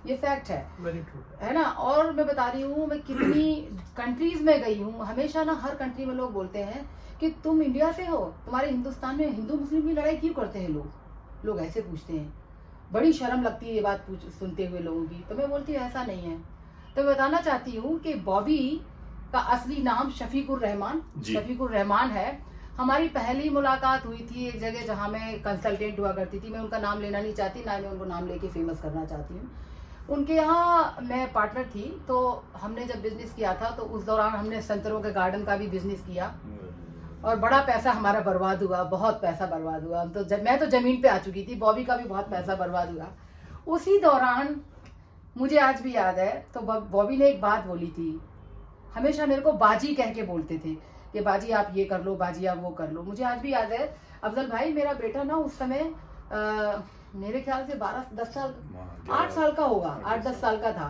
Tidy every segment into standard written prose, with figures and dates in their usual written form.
ये फैक्ट है, very true है ना। और मैं बता रही हूँ मैं कितनी कंट्रीज में गई हूँ, हमेशा ना हर कंट्री में लोग बोलते हैं कि तुम इंडिया से हो, तुम्हारे हिंदुस्तान में हिंदू मुस्लिम की लड़ाई क्यों करते हैं लोग ऐसे पूछते हैं। बड़ी शर्म लगती है ये बात सुनते हुए लोगों की। तो मैं बोलती हूँ ऐसा नहीं है। तो मैं बताना चाहती हूँ कि बॉबी का असली नाम शफीकुर रहमान है। हमारी पहली मुलाकात हुई थी एक जगह जहाँ मैं कंसल्टेंट हुआ करती थी। मैं उनका नाम लेना नहीं चाहती, ना मैं उनको नाम लेके फेमस करना चाहती हूँ। उनके यहाँ मैं पार्टनर थी, तो हमने जब बिजनेस किया था तो उस दौरान हमने संतरों के गार्डन का भी बिजनेस किया और बड़ा पैसा हमारा बर्बाद हुआ, बहुत पैसा बर्बाद हुआ। तो मैं तो जमीन पे आ चुकी थी, बॉबी का भी बहुत पैसा बर्बाद हुआ। उसी दौरान मुझे आज भी याद है, तो बॉबी ने एक बात बोली थी, हमेशा मेरे को बाजी कह के बोलते थे कि बाजी आप ये कर लो, बाजी आप वो कर लो। मुझे आज भी याद है, अफजल भाई मेरा बेटा ना उस समय मेरे ख्याल से 12-10 साल 8 साल का होगा, 8-10 साल का था।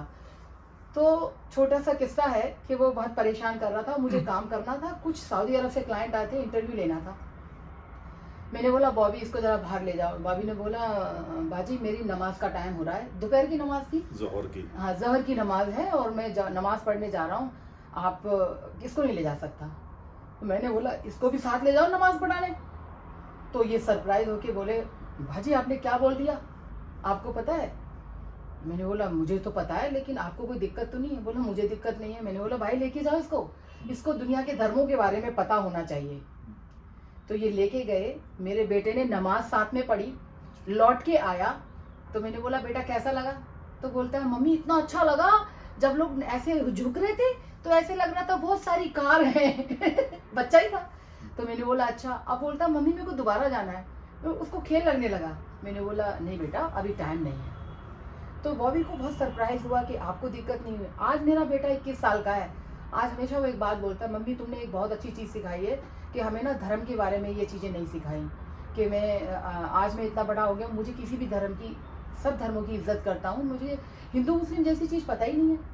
तो छोटा सा किस्सा है कि वो बहुत परेशान कर रहा था, मुझे काम करना था, कुछ सऊदी अरब से क्लाइंट आए थे, इंटरव्यू लेना था। मैंने बोला बॉबी इसको जरा बाहर ले जाओ। बॉबी ने बोला बाजी मेरी नमाज का टाइम हो रहा है, दोपहर की नमाज थी, ज़ोहर की, हाँ ज़ोहर की नमाज है और मैं नमाज पढ़ने जा रहा हूँ, आप किसको नहीं ले जा सकता। तो मैंने बोला इसको भी साथ ले जाओ नमाज पढ़ाने। तो ये सरप्राइज होके बोले भाजी आपने क्या बोल दिया, आपको पता है। मैंने बोला मुझे तो पता है, लेकिन आपको कोई दिक्कत तो नहीं है। बोला मुझे दिक्कत नहीं है। मैंने बोला भाई लेके जाओ इसको दुनिया के धर्मों के बारे में पता होना चाहिए। तो ये लेके गए, मेरे बेटे ने नमाज साथ में पढ़ी, लौट के आया। तो मैंने बोला बेटा कैसा लगा। तो बोलता है मम्मी इतना अच्छा लगा, जब लोग ऐसे झुक रहे थे तो ऐसे लग रहा था बहुत सारी कार हैं बच्चा ही था। तो मैंने बोला अच्छा। अब बोलता मम्मी मेरे को दोबारा जाना है। तो उसको खेल लगने लगा। मैंने बोला नहीं बेटा अभी टाइम नहीं है। तो बॉबी को बहुत सरप्राइज हुआ कि आपको दिक्कत नहीं हुई। आज मेरा बेटा 21 साल का है। आज हमेशा वो एक बात बोलता है, मम्मी तुमने एक बहुत अच्छी चीज़ सिखाई है कि हमें ना धर्म के बारे में ये चीज़ें नहीं सिखाई। कि आज मैं इतना बड़ा हो गया, मुझे किसी भी धर्म की, सब धर्मों की इज्जत करता हूँ, मुझे हिंदू मुस्लिम जैसी चीज़ पता ही नहीं है।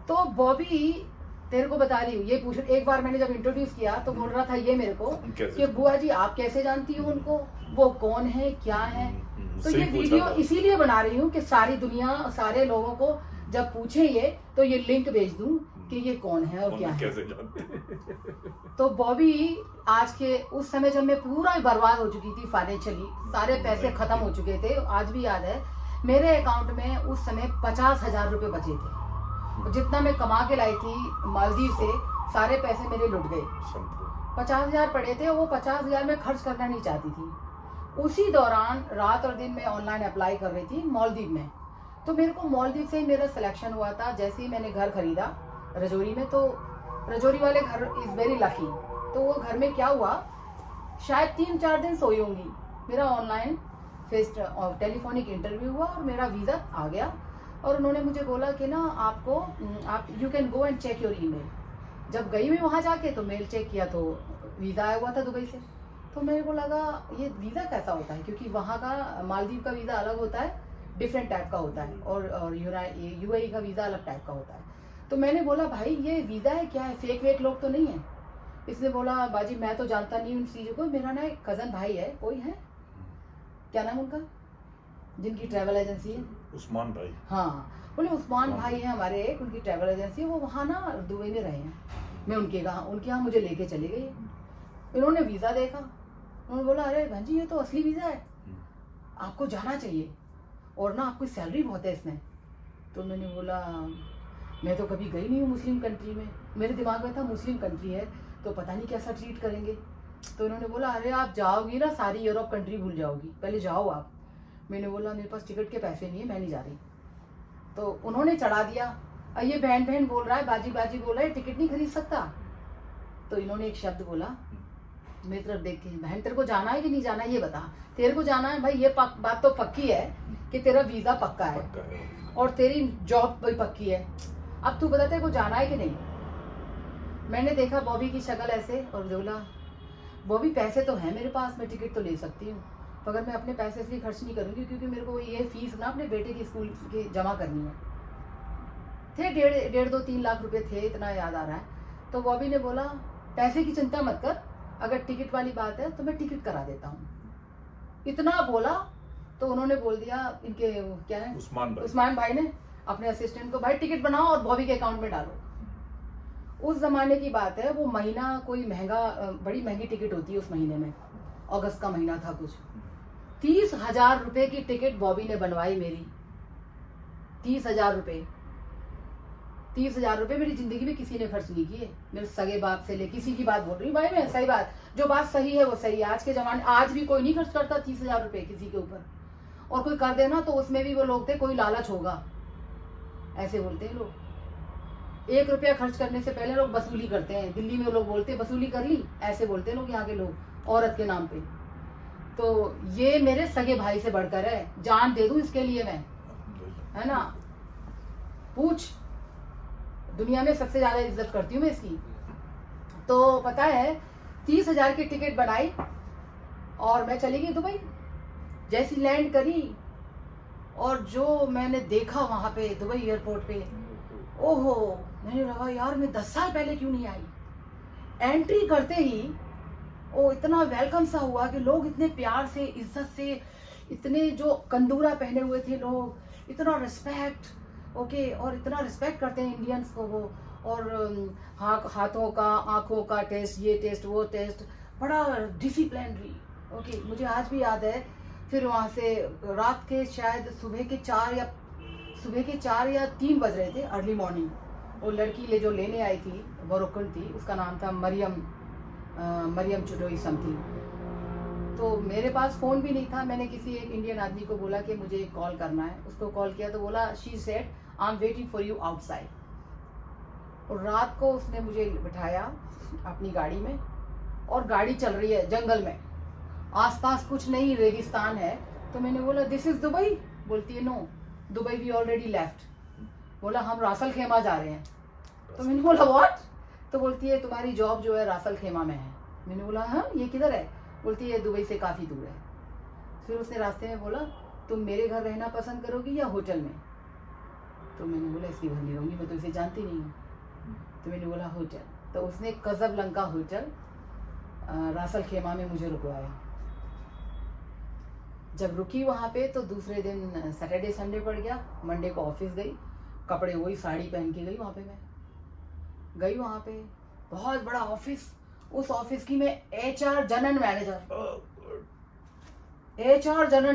तो बॉबी तेरे को बता रही हूँ, ये पूछ, एक बार मैंने जब इंट्रोड्यूस किया तो बोल रहा था ये मेरे को कि बुआ जी आप कैसे जानती हो उनको, वो कौन है क्या है। तो ये वीडियो इसीलिए बना रही हूँ कि सारी दुनिया, सारे लोगों को जब पूछे ये तो ये लिंक भेज दूं कि ये कौन है और क्या है। कैसे जानते। तो बॉबी आज के, उस समय जब मैं पूरा बर्बाद हो चुकी थी फाइनेंशियली, सारे पैसे खत्म हो चुके थे। आज भी याद है मेरे अकाउंट में उस समय 50,000 रुपए बचे थे। जितना मैं कमा के लाई थी मालदीव से, सारे पैसे मेरे लुट गए। 50,000 पड़े थे, वो 50,000 मैं खर्च करना नहीं चाहती थी। उसी दौरान रात और दिन मैं ऑनलाइन अप्लाई कर रही थी मालदीव में। तो मेरे को मालदीव से ही मेरा सिलेक्शन हुआ था। जैसे ही मैंने घर खरीदा रजौरी में, तो रजौरी वाले घर इज़ वेरी लकी। तो वो घर में क्या हुआ, शायद 3-4 दिन सोई होंगी, मेरा ऑनलाइन फेस टेलीफोनिक इंटरव्यू हुआ और मेरा वीज़ा आ गया। और उन्होंने मुझे बोला कि ना आप you can go and check your email. जब गई मैं वहाँ जाके तो मेल चेक किया तो वीज़ा आया हुआ था दुबई से। तो मेरे को लगा ये वीज़ा कैसा होता है, क्योंकि वहाँ का मालदीव का वीज़ा अलग होता है, डिफरेंट टाइप का होता है, और यूएई का वीज़ा अलग टाइप का होता है। तो मैंने बोला भाई ये वीज़ा है क्या है, फेक वेक लोग तो नहीं है। इसने बोला बाजी मैं तो जानता नहीं उन चीज़ों को, मेरा ना एक कज़न भाई है, कोई है, क्या नाम उनका, जिनकी ट्रैवल एजेंसी है, उस्मान भाई। हाँ बोले उस्मान भाई है हमारे एक, उनकी ट्रैवल एजेंसी है, वो वहाँ ना दुबई में रहे हैं। मैं उनके यहाँ मुझे लेके चली गई। इन्होंने वीज़ा देखा, उन्होंने बोला अरे बहन जी ये तो असली वीज़ा है, आपको जाना चाहिए, और ना आपकी सैलरी बहुत है इसमें। तो मैंने बोला मैं तो कभी गई नहीं हूँ मुस्लिम कंट्री में। मेरे दिमाग में था मुस्लिम कंट्री है तो पता नहीं कैसा ट्रीट करेंगे। तो इन्होंने बोला अरे आप जाओगी ना सारी यूरोप कंट्री भूल जाओगी, पहले जाओ आप। मैंने बोला मेरे पास टिकट के पैसे नहीं है, मैं नहीं जा रही। तो उन्होंने चढ़ा दिया, ये बहन बहन बोल रहा है, बाजी बाजी बोल रहा है, टिकट नहीं खरीद सकता। तो इन्होंने एक शब्द बोला मेरी तरफ देख के, बहन तेरे को जाना है कि नहीं जाना है ये बता। तेरे को जाना है भाई, ये बात तो पक्की है कि तेरा वीज़ा पक्का है और तेरी जॉब भी पक्की है। अब तू बता तेरे को जाना है कि नहीं। मैंने देखा बॉबी की शक्ल ऐसे और बोला बॉबी पैसे तो हैं मेरे पास, मैं टिकट तो ले सकती हूँ, मगर मैं अपने पैसे इसलिए खर्च नहीं करूँगी क्योंकि मेरे को ये फीस ना अपने बेटे की स्कूल की जमा करनी है। थे 1.5-2-3 लाख रुपए थे, इतना याद आ रहा है। तो बॉबी ने बोला पैसे की चिंता मत कर, अगर टिकट वाली बात है तो मैं टिकट करा देता हूँ। इतना बोला तो उन्होंने बोल दिया, इनके क्या है, उस्मान भाई ने अपने असिस्टेंट को, भाई टिकट बनाओ और बॉबी के अकाउंट में डालो। उस जमाने की बात है, वो महीना कोई महंगा, बड़ी महंगी टिकट होती है उस महीने में, अगस्त का महीना था कुछ, 30,000 रुपए की टिकट बॉबी ने बनवाई मेरी। 30,000 रुपए, 30,000 रुपए मेरी जिंदगी में किसी ने खर्च नहीं किए, मेरे सगे बाप से ले, किसी की बात बोल रही हूँ भाई मैं, सही बात, जो बात सही है वो सही है। आज के जमाने, आज भी कोई नहीं खर्च करता 30,000 रुपए किसी के ऊपर, और कोई कर देना तो उसमें भी वो लोग थे कोई लालच होगा, ऐसे बोलते हैं लोग। 1 रुपया खर्च करने से पहले लोग वसूली करते हैं, दिल्ली में लोग बोलते हैं वसूली कर ली, ऐसे बोलते हैं लोग यहाँ के लोग औरत के नाम पे। तो ये मेरे सगे भाई से बढ़कर है, जान दे दूं इसके लिए मैं, है ना। पूछ, दुनिया में सबसे ज्यादा इज्जत करती हूँ मैं इसकी। तो पता है 30,000 की टिकट बनाई और मैं चली गई दुबई। जैसी लैंड करी और जो मैंने देखा वहां पे दुबई एयरपोर्ट पे, ओहो, मैंने लगा यार मैं 10 साल पहले क्यों नहीं आई। एंट्री करते ही वो इतना वेलकम सा हुआ कि लोग इतने प्यार से, इज्जत से, इतने जो कंदूरा पहने हुए थे लोग, इतना रिस्पेक्ट, ओके, और इतना रिस्पेक्ट करते हैं इंडियंस को वो, और हाथों का, आंखों का टेस्ट, ये टेस्ट वो टेस्ट, बड़ा डिसिप्लिनरी, ओके। मुझे आज भी याद है, फिर वहाँ से रात के शायद सुबह के 4 या 3 बज रहे थे, अर्ली मॉर्निंग। वो लड़की जो लेने आई थी, वो रुकन थी, उसका नाम था मरियम चुडोई समथिंग। तो मेरे पास फ़ोन भी नहीं था, मैंने किसी एक इंडियन आदमी को बोला कि मुझे कॉल करना है, उसको कॉल किया तो बोला, she said I am waiting for you outside. और रात को उसने मुझे बिठाया अपनी गाड़ी में, और गाड़ी चल रही है जंगल में, आसपास कुछ नहीं, रेगिस्तान है। तो मैंने बोला दिस इज दुबई, बोलती है no, Dubai we already left. बोला हम रासल खेमा जा रहे हैं। तो मैंने बोला व्हाट? तो बोलती है तुम्हारी जॉब जो है रासल खेमा में है। मैंने बोला हाँ, ये किधर है? बोलती है दुबई से काफ़ी दूर है। फिर उसने रास्ते में बोला तुम मेरे घर रहना पसंद करोगी या होटल में? तो मैंने बोला इसके घर नहीं रहूँगी, मैं तो इसे जानती नहीं हूँ। तो मैंने बोला होटल। तो उसने कज़ाब्लांका होटल रासल खेमा में मुझे रुकवाया। जब रुकी वहाँ पे तो दूसरे दिन सैटरडे संडे पड़ गया, मंडे को ऑफिस गई, कपड़े वही साड़ी पहन के गई। वहाँ पे मैं गई, वहाँ पे बहुत बड़ा ऑफिस, उस ऑफिस की मैं HR जनरल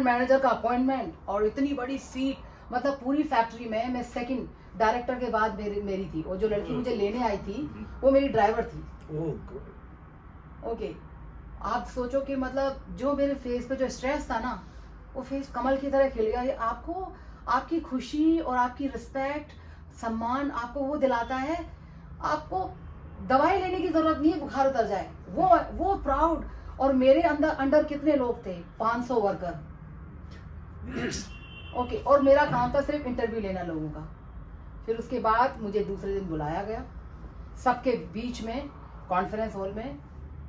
मैनेजर का अपॉइंटमेंट, और इतनी बड़ी सीट, मतलब पूरी फैक्ट्री में मैं सेकंड डायरेक्टर के बाद मेरी थी। और जो लड़की मुझे लेने आई थी वो मेरी ड्राइवर थी। ओके, आप सोचो कि मतलब जो मेरे फेस पे जो स्ट्रेस था ना, वो फेस कमल की तरह खिल गया। ये आपको आपकी खुशी और आपकी रिस्पेक्ट, सम्मान आपको वो दिलाता है, आपको दवाई लेने की जरूरत नहीं है, बुखार उतर जाए, वो प्राउड। और मेरे अंडर कितने लोग थे? 500 वर्कर। ओके, और मेरा काम था सिर्फ इंटरव्यू लेना लोगों का। फिर उसके बाद मुझे दूसरे दिन बुलाया गया, सबके बीच में कॉन्फ्रेंस हॉल में।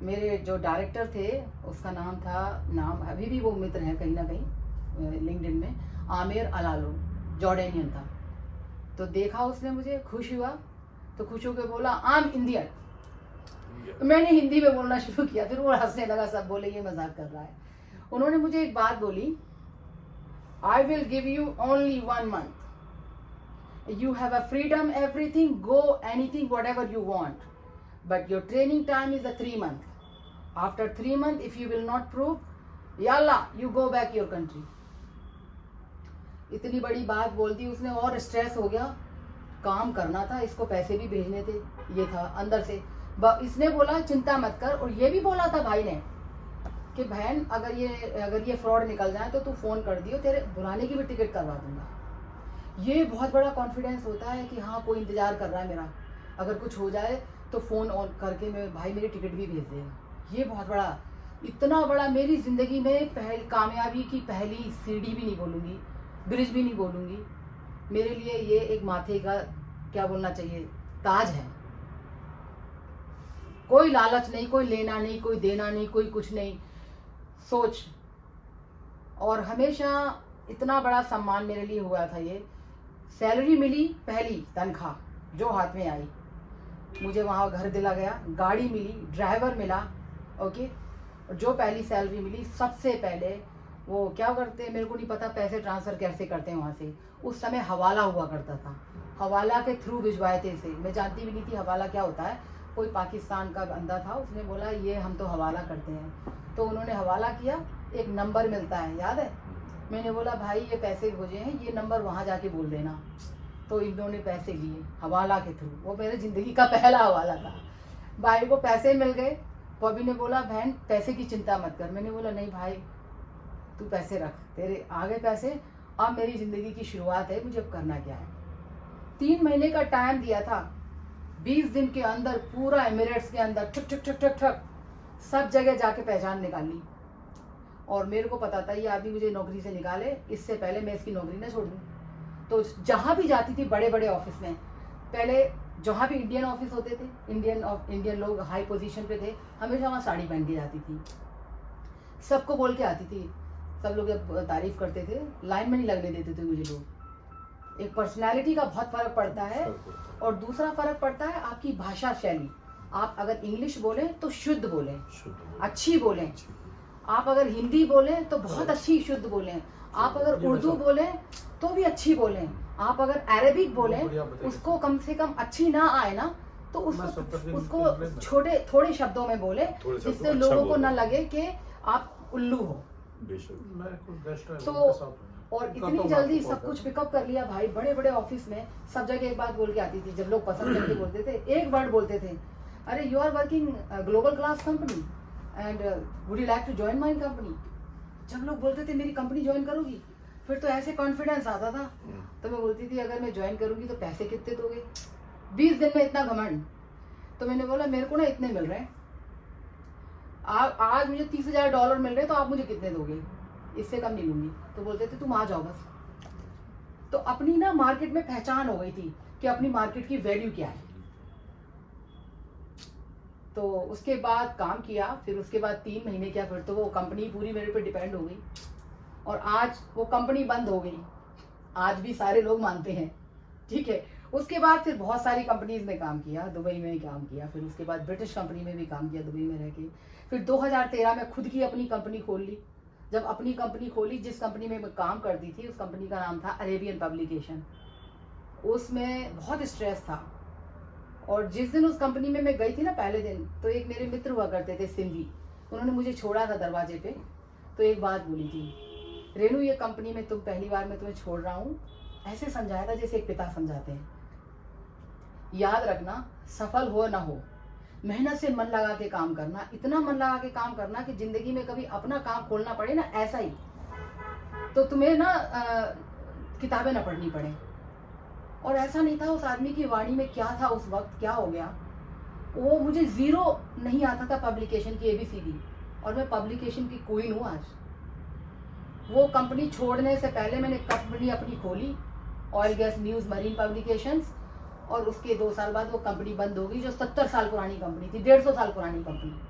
मेरे जो डायरेक्टर थे उसका नाम अभी भी वो मित्र है कहीं ना कहीं लिंक्डइन में, आमिर अलालो, जॉर्डेनियन था। तो देखा उसने मुझे, खुश हुआ, तो खुश होकर बोला आई एम इंडियन। मैंने हिंदी में बोलना शुरू किया, फिर वो हंसने लगा, सब बोले ये मजाक कर रहा है। उन्होंने मुझे एक बात बोली, I will give you only 1 month, you have a freedom, everything, go anything whatever you want, but your training time is a 3 month. After 3 months if you will not prove, yalla you go back your country. इतनी बड़ी बात बोल दी उसने, और stress हो गया, काम करना था, इसको पैसे भी भेजने थे, ये था अंदर से। इसने बोला चिंता मत कर, और ये भी बोला था भाई ने कि बहन अगर ये फ्रॉड निकल जाए तो तू फोन कर दियो, तेरे बुलाने की भी टिकट करवा दूंगा। ये बहुत बड़ा कॉन्फिडेंस होता है कि हाँ कोई इंतजार कर रहा है मेरा, अगर कुछ हो जाए तो फोन ऑन करके मैं भाई मेरी टिकट भी भेज देगा। ये बहुत बड़ा, इतना बड़ा, मेरी जिंदगी में कामयाबी की पहली सीढ़ी भी नहीं बोलूँगी, ब्रिज भी नहीं बोलूँगी, मेरे लिए ये एक माथे का, क्या बोलना चाहिए, ताज है। कोई लालच नहीं, कोई लेना नहीं, कोई देना नहीं, कोई कुछ नहीं, सोच। और हमेशा इतना बड़ा सम्मान मेरे लिए हुआ था। ये सैलरी मिली, पहली तनख्वाह जो हाथ में आई, मुझे वहाँ घर दिला गया, गाड़ी मिली, ड्राइवर मिला, ओके। और जो पहली सैलरी मिली, सबसे पहले वो क्या करते हैं मेरे को नहीं पता, पैसे ट्रांसफर कैसे करते हैं वहाँ से। उस समय हवाला हुआ करता था, हवाला के थ्रू भिजवाए थे इसे। मैं जानती भी नहीं थी हवाला क्या होता है। कोई पाकिस्तान का बंदा था, उसने बोला ये हम तो हवाला करते हैं, तो उन्होंने हवाला किया। एक नंबर मिलता है, याद है? मैंने बोला भाई ये पैसे भेजे हैं, ये नंबर वहाँ जाके बोल देना। तो इन्होंने पैसे लिए हवाला के थ्रू। वो मेरे ज़िंदगी का पहला हवाला था। भाई को पैसे मिल गए। बॉबी ने बोला बहन पैसे की चिंता मत कर। मैंने बोला नहीं भाई तू पैसे रख, तेरे आ गए पैसे, अब मेरी ज़िंदगी की शुरुआत है, मुझे अब करना क्या है। 3 महीने का टाइम दिया था। 20 दिन के अंदर पूरा एमिरेट्स के अंदर ठक ठक ठक ठक ठक सब जगह जाके पहचान निकाली। और मेरे को पता था ये आदमी मुझे नौकरी से निकाले, इससे पहले मैं इसकी नौकरी ना छोड़ दूँ। तो जहाँ भी जाती थी बड़े बड़े ऑफिस में, पहले जहाँ भी इंडियन ऑफिस होते थे, इंडियन लोग हाई पोजीशन पे थे, हमेशा वहाँ साड़ी पहन के जाती थी, सबको बोल के आती थी। सब लोग जब तारीफ करते थे, लाइन में नहीं लगने देते थे मुझे लोग। एक पर्सनैलिटी का बहुत फर्क पड़ता है। और दूसरा फर्क पड़ता है आपकी भाषा शैली। आप अगर इंग्लिश बोलें तो शुद्ध बोलें, अच्छी बोलें। आप अगर हिंदी बोलें तो बहुत अच्छी शुद्ध बोलें। आप अगर उर्दू बोलें तो भी अच्छी बोलें। आप अगर अरबिक बोलें उसको कम से कम अच्छी ना आए ना तो उसको थोड़े शब्दों में बोले, जिससे लोगों को ना लगे कि आप उल्लू हो। तो और इतनी जल्दी सब कुछ पिकअप कर लिया भाई। बड़े बड़े ऑफिस में सब जगह एक बात बोल के आती थी। जब लोग पसंद करके बोलते थे, एक वर्ड बोलते थे, अरे you are working global class company and would you like to join my company. जब लोग बोलते थे मेरी कंपनी ज्वाइन करोगी, फिर तो ऐसे कॉन्फिडेंस आता था। तो मैं बोलती थी अगर मैं ज्वाइन करूंगी तो पैसे कितने दोगे? 20 दिन में इतना घमंड। तो मैंने बोला मेरे को ना इतने मिल रहे हैं, आज मुझे $30,000 मिल रहे हैं, तो आप मुझे कितने दोगे? इससे कम नहीं लूंगी। तो बोलते थे तुम आ जाओ बस। तो अपनी ना मार्केट में पहचान हो गई थी कि अपनी मार्केट की वैल्यू क्या है। तो उसके बाद काम किया। फिर उसके बाद 3 महीने किया, फिर तो वो कंपनी पूरी मेरे पे डिपेंड हो गई। और आज वो कंपनी बंद हो गई, आज भी सारे लोग मानते हैं, ठीक है। उसके बाद फिर बहुत सारी कंपनीज में काम किया, दुबई में काम किया, फिर उसके बाद ब्रिटिश कंपनी में भी काम किया दुबई में रह के। फिर 2013 में खुद की अपनी कंपनी खोल ली। जब अपनी कंपनी खोली, जिस कंपनी में मैं काम करती थी उस कंपनी का नाम था अरेबियन पब्लिकेशन। उसमें बहुत स्ट्रेस था। और जिस दिन उस कंपनी में मैं गई थी ना पहले दिन, तो एक मेरे मित्र हुआ करते थे सिंधी, उन्होंने मुझे छोड़ा था दरवाजे पे। तो एक बात बोली थी, रेनू ये कंपनी में तुम पहली बार मैं तुम्हें छोड़ रहा हूँ, ऐसे समझाया था जैसे एक पिता समझाते हैं। याद रखना सफल हो ना हो, मेहनत से मन लगा के काम करना, इतना मन लगा के काम करना कि जिंदगी में कभी अपना काम खोलना पड़े ना, ऐसा ही तो तुम्हें ना किताबें ना पढ़नी पड़े। और ऐसा नहीं था, उस आदमी की वाणी में क्या था उस वक्त, क्या हो गया। वो मुझे 0 नहीं आता था पब्लिकेशन की ABCD, और मैं पब्लिकेशन की क्वीन हूँ आज। वो कंपनी छोड़ने से पहले मैंने कंपनी अपनी खोली, oil gas news marine publications, और उसके 2 साल बाद वो कंपनी बंद हो गई, जो 70 साल पुरानी कंपनी थी, 150 साल पुरानी कंपनी।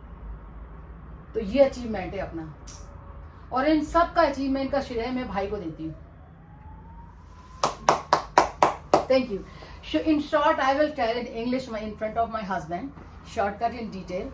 तो ये अचीवमेंट है अपना, और इन सब का अचीवमेंट का श्रेय मैं भाई को देती हूँ। Thank you. In short, I will tell in English in front of my husband, shortcut in detail.